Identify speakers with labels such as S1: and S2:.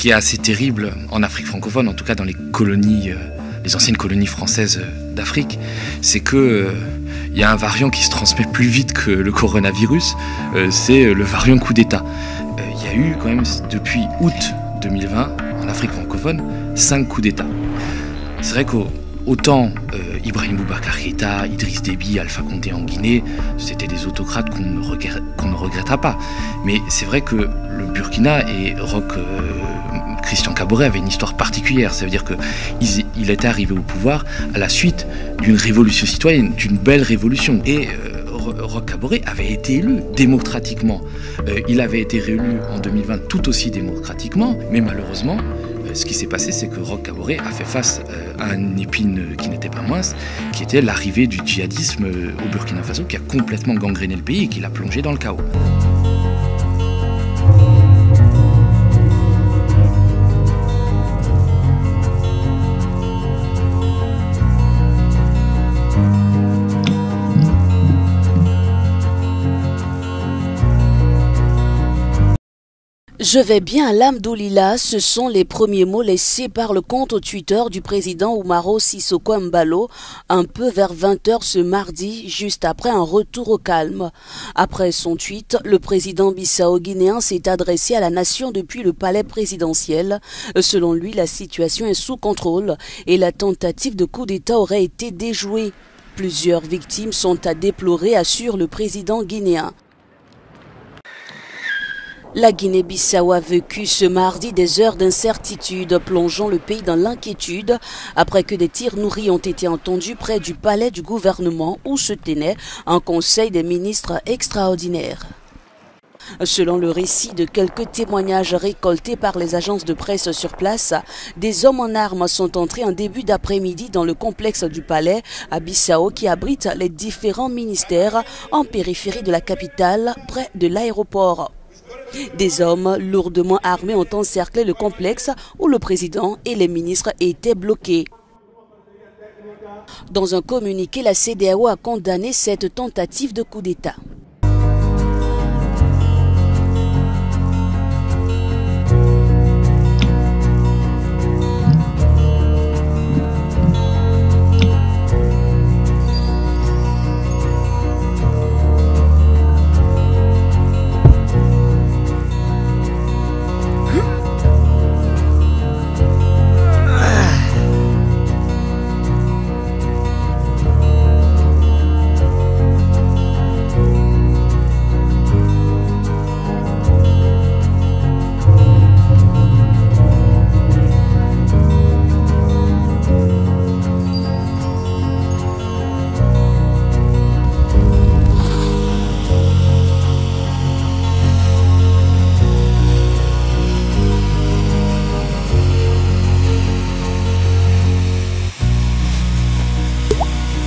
S1: qui est assez terrible en Afrique francophone, en tout cas dans les colonies, les anciennes colonies françaises d'Afrique, c'est que il y a un variant qui se transmet plus vite que le coronavirus, c'est le variant coup d'État. Il y a eu quand même depuis août 2020 en Afrique francophone 5 coups d'État. C'est vrai qu'autant Ibrahim Boubacar Keïta, Idriss Déby, Alpha Condé en Guinée, c'était des autocrates qu'on ne regrettera pas. Mais c'est vrai que le Burkina et Christian Kaboré avaient une histoire particulière. Ça veut dire qu'il était arrivé au pouvoir à la suite d'une révolution citoyenne, d'une belle révolution. Et Roch Kaboré avait été élu démocratiquement. Il avait été réélu en 2020 tout aussi démocratiquement, mais malheureusement, ce qui s'est passé, c'est que Roch Kaboré a fait face à une épine qui n'était pas mince, qui était l'arrivée du djihadisme au Burkina Faso, qui a complètement gangréné le pays et qui l'a plongé dans le chaos.
S2: Je vais bien, alhamdoulilah, ce sont les premiers mots laissés par le compte Twitter du président Umaro Sissoko Embalo un peu vers 20h ce mardi, juste après un retour au calme. Après son tweet, le président bissau-guinéen s'est adressé à la nation depuis le palais présidentiel. Selon lui, la situation est sous contrôle et la tentative de coup d'État aurait été déjouée. Plusieurs victimes sont à déplorer, assure le président guinéen. La Guinée-Bissau a vécu ce mardi des heures d'incertitude, plongeant le pays dans l'inquiétude après que des tirs nourris ont été entendus près du palais du gouvernement où se tenait un conseil des ministres extraordinaire. Selon le récit de quelques témoignages récoltés par les agences de presse sur place, des hommes en armes sont entrés en début d'après-midi dans le complexe du palais à Bissau qui abrite les différents ministères en périphérie de la capitale, près de l'aéroport. Des hommes lourdement armés ont encerclé le complexe où le président et les ministres étaient bloqués. Dans un communiqué, la CEDEAO a condamné cette tentative de coup d'État.